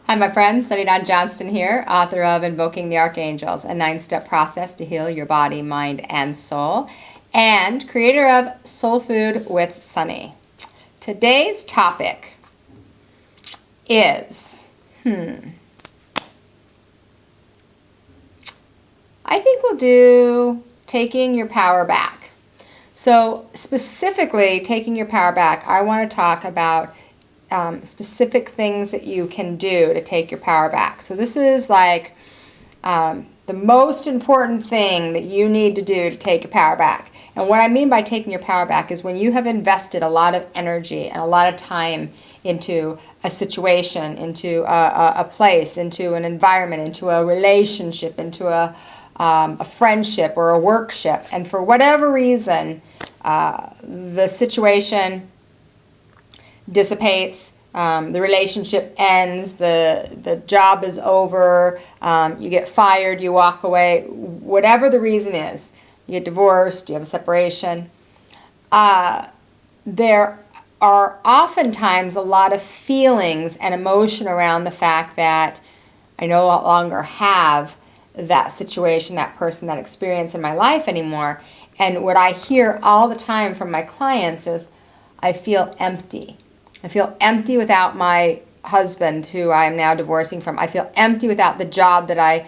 Hi, my friends. Sunny Johnston here, author of Invoking the Archangels, a 9-step process to heal your body, mind, and soul, and creator of Soul Food with Sunny. Today's topic is, I think we'll do taking your power back. So specifically, taking your power back, I want to talk about specific things that you can do to take your power back. So this is like the most important thing that you need to do to take your power back. And what I mean by taking your power back is when you have invested a lot of energy and a lot of time into a situation, into a place, into an environment, into a relationship, into a friendship or a workship, and for whatever reason the situation dissipates, the relationship ends, the job is over, you get fired, you walk away, whatever the reason is, you get divorced, you have a separation, there are oftentimes a lot of feelings and emotion around the fact that I no longer have that situation, that person, that experience in my life anymore. And what I hear all the time from my clients is, I feel empty. I feel empty without my husband, who I am now divorcing from. I feel empty without the job that I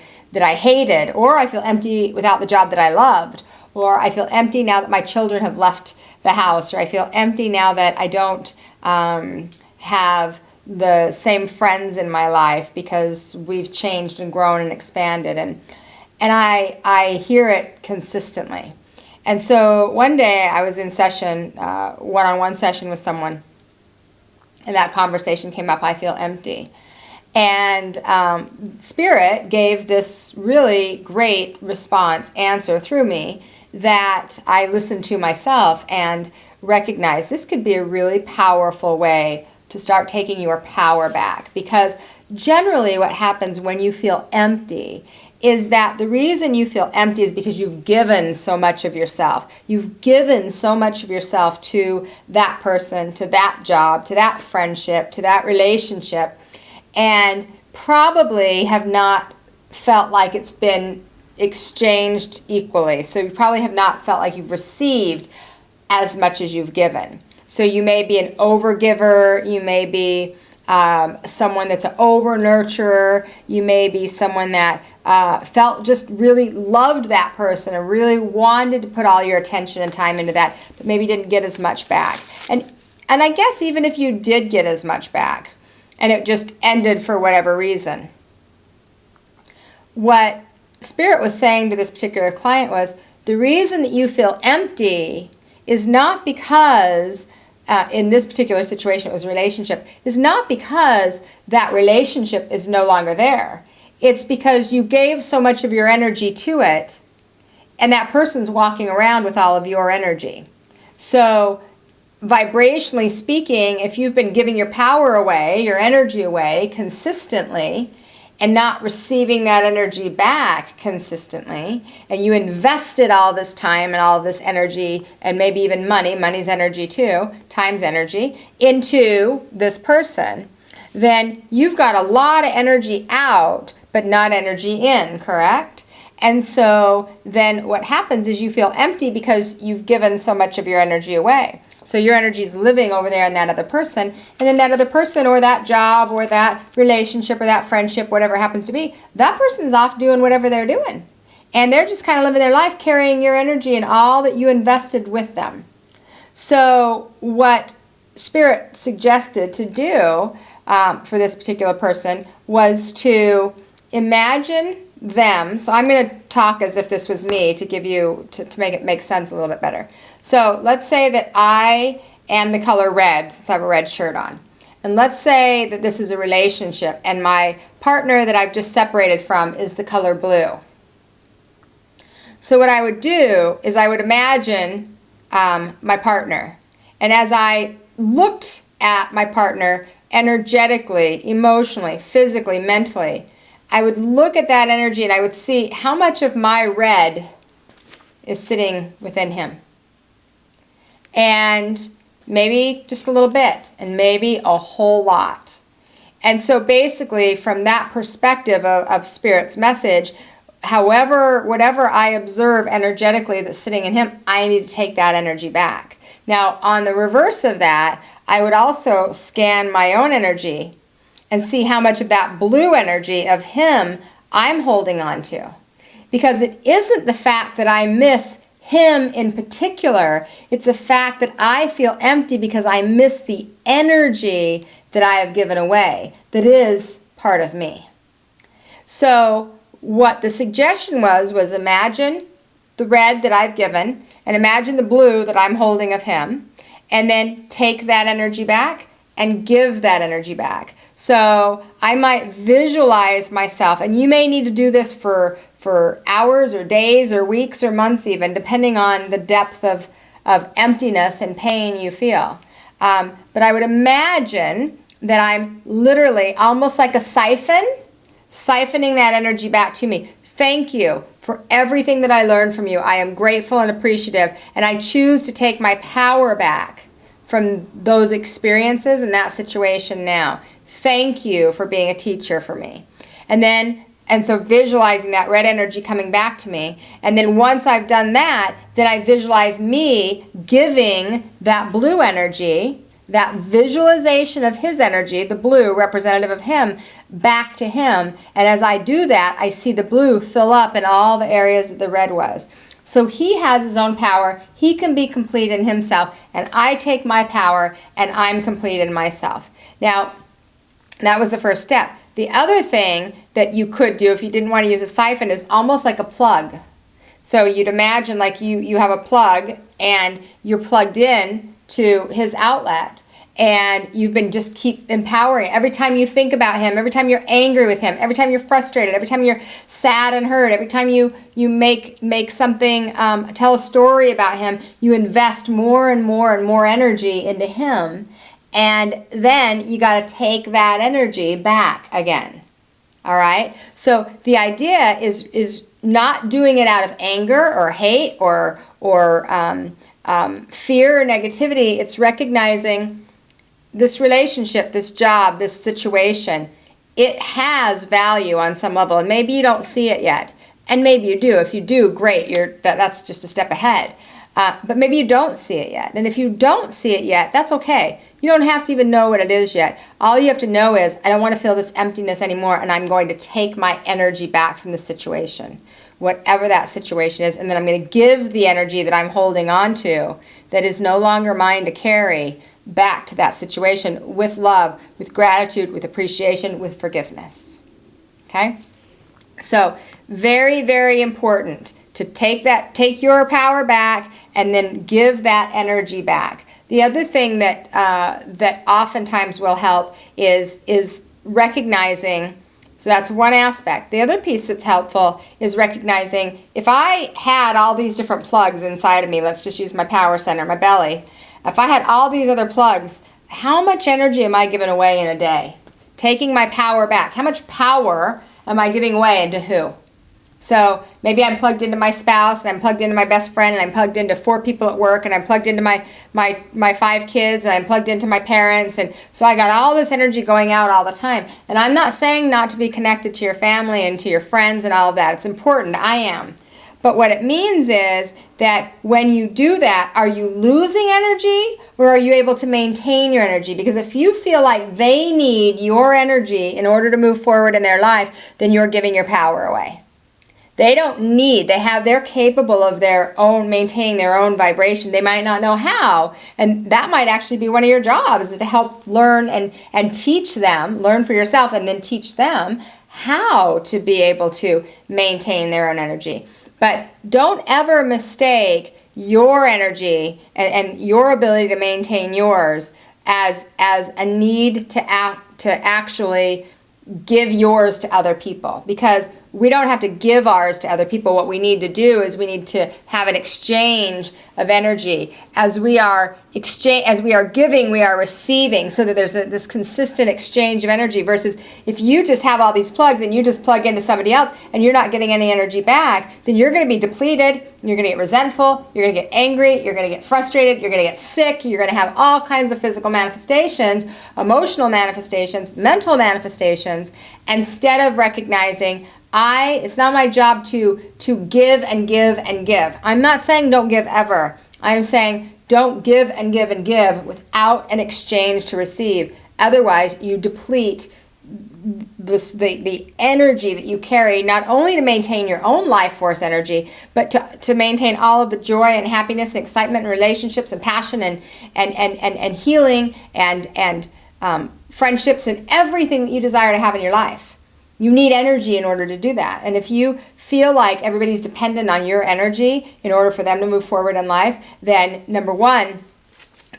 hated, or I feel empty without the job that I loved, or I feel empty now that my children have left the house, or I feel empty now that I don't have the same friends in my life because we've changed and grown and expanded, and I hear it consistently. And so one day I was in session, one-on-one session with someone, and that conversation came up, I feel empty. And Spirit gave this really great response, answer through me, that I listened to myself and recognized this could be a really powerful way to start taking your power back. Because generally what happens when you feel empty is that the reason you feel empty is because you've given so much of yourself. You've given so much of yourself to that person, to that job, to that friendship, to that relationship, and probably have not felt like it's been exchanged equally. So you probably have not felt like you've received as much as you've given. So you may be an overgiver, you may be someone that's an over-nurturer, you may be someone that felt just really loved that person and really wanted to put all your attention and time into that, but maybe didn't get as much back. And I guess even if you did get as much back and it just ended for whatever reason, what Spirit was saying to this particular client was, the reason that you feel empty is not because in this particular situation, it was a relationship, is not because that relationship is no longer there. It's because you gave so much of your energy to it, and that person's walking around with all of your energy. So vibrationally speaking, if you've been giving your power away, your energy away consistently, and not receiving that energy back consistently, and you invested all this time and all of this energy, and maybe even money's energy too, time's energy, into this person, then you've got a lot of energy out, but not energy in, correct? And so then what happens is you feel empty because you've given so much of your energy away. So your energy is living over there in that other person, and then that other person or that job or that relationship or that friendship, whatever it happens to be, that person's off doing whatever they're doing. And they're just kind of living their life carrying your energy and all that you invested with them. So what Spirit suggested to do for this particular person was to imagine them. So I'm going to talk as if this was me to give you, to make it make sense a little bit better. So let's say that I am the color red, since I have a red shirt on. And let's say that this is a relationship and my partner that I've just separated from is the color blue. So what I would do is I would imagine my partner. And as I looked at my partner energetically, emotionally, physically, mentally, I would look at that energy and I would see how much of my red is sitting within him. And maybe just a little bit, and maybe a whole lot. And so basically, from that perspective of Spirit's message, whatever I observe energetically that's sitting in him, I need to take that energy back. Now, on the reverse of that, I would also scan my own energy and see how much of that blue energy of him I'm holding on to. Because it isn't the fact that I miss him in particular, it's the fact that I feel empty because I miss the energy that I have given away that is part of me. So what the suggestion was imagine the red that I've given and imagine the blue that I'm holding of him, and then take that energy back and give that energy back. So I might visualize myself, and you may need to do this for hours or days or weeks or months even, depending on the depth of emptiness and pain you feel. But I would imagine that I'm literally almost like a siphoning that energy back to me. Thank you for everything that I learned from you. I am grateful and appreciative, and I choose to take my power back from those experiences and that situation now. Thank you for being a teacher for me. And so visualizing that red energy coming back to me. And then once I've done that, then I visualize me giving that blue energy, that visualization of his energy, the blue representative of him, back to him. And as I do that, I see the blue fill up in all the areas that the red was. So he has his own power. He can be complete in himself. And I take my power and I'm complete in myself. Now, that was the first step. The other thing that you could do if you didn't want to use a siphon is almost like a plug. So you'd imagine like you have a plug and you're plugged in to his outlet, and you've been just keep empowering. Every time you think about him, every time you're angry with him, every time you're frustrated, every time you're sad and hurt, every time you make something, tell a story about him, you invest more and more and more energy into him. And then you got to take that energy back again. All right? So the idea is not doing it out of anger or hate or fear or negativity. It's recognizing this relationship, this job, this situation. It has value on some level, and maybe you don't see it yet. And maybe you do. If you do, great. That's just a step ahead. But maybe you don't see it yet. And if you don't see it yet, that's okay. You don't have to even know what it is yet. All you have to know is, I don't want to feel this emptiness anymore, and I'm going to take my energy back from the situation, whatever that situation is, and then I'm going to give the energy that I'm holding on to that is no longer mine to carry back to that situation with love, with gratitude, with appreciation, with forgiveness. Okay? So, very, very important to take your power back and then give that energy back. The other thing that oftentimes will help is recognizing. So that's one aspect. The other piece that's helpful is recognizing if I had all these different plugs inside of me, let's just use my power center, my belly. If I had all these other plugs, how much energy am I giving away in a day? Taking my power back. How much power am I giving away, and to who? So maybe I'm plugged into my spouse, and I'm plugged into my best friend, and I'm plugged into 4 people at work, and I'm plugged into my 5 kids, and I'm plugged into my parents, and so I got all this energy going out all the time. And I'm not saying not to be connected to your family and to your friends and all of that. It's important. I am. But what it means is that when you do that, are you losing energy, or are you able to maintain your energy? Because if you feel like they need your energy in order to move forward in their life, then you're giving your power away. They're capable of maintaining their own vibration. They might not know how. And that might actually be one of your jobs, is to help learn and teach them, learn for yourself, and then teach them how to be able to maintain their own energy. But don't ever mistake your energy and your ability to maintain yours as a need to actually give yours to other people. Because we don't have to give ours to other people. What we need to do is we need to have an exchange of energy. As we are giving, we are receiving, so that there's this consistent exchange of energy, versus if you just have all these plugs and you just plug into somebody else and you're not getting any energy back, then you're going to be depleted, you're going to get resentful, you're going to get angry, you're going to get frustrated, you're going to get sick, you're going to have all kinds of physical manifestations, emotional manifestations, mental manifestations, instead of recognizing, it's not my job to give and give and give. I'm not saying don't give ever. I'm saying don't give and give and give without an exchange to receive. Otherwise, you deplete the energy that you carry, not only to maintain your own life force energy, but to maintain all of the joy and happiness and excitement and relationships and passion and healing and friendships and everything that you desire to have in your life. You need energy in order to do that. And if you feel like everybody's dependent on your energy in order for them to move forward in life, then number one,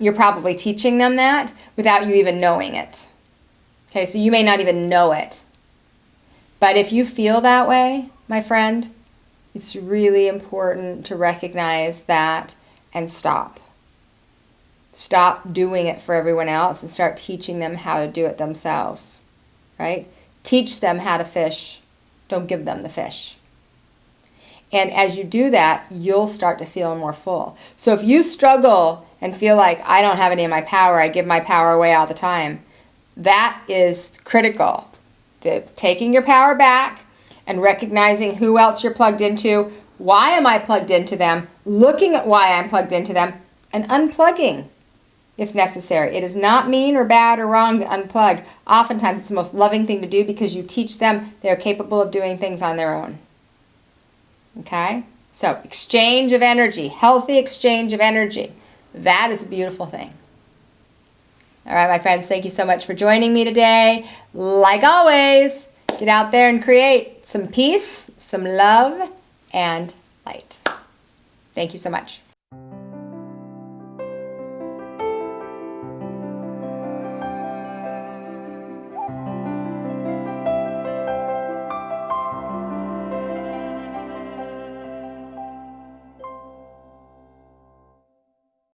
you're probably teaching them that without you even knowing it. Okay, so you may not even know it. But if you feel that way, my friend, it's really important to recognize that and stop. Stop doing it for everyone else and start teaching them how to do it themselves, right? Teach them how to fish. Don't give them the fish. And as you do that, you'll start to feel more full. So if you struggle and feel like, I don't have any of my power, I give my power away all the time, that is critical. Taking your power back and recognizing who else you're plugged into, why am I plugged into them, looking at why I'm plugged into them, and unplugging if necessary. It is not mean or bad or wrong to unplug. Oftentimes it's the most loving thing to do because you teach them they're capable of doing things on their own. Okay? So exchange of energy, healthy exchange of energy. That is a beautiful thing. All right, my friends, thank you so much for joining me today. Like always, get out there and create some peace, some love, and light. Thank you so much.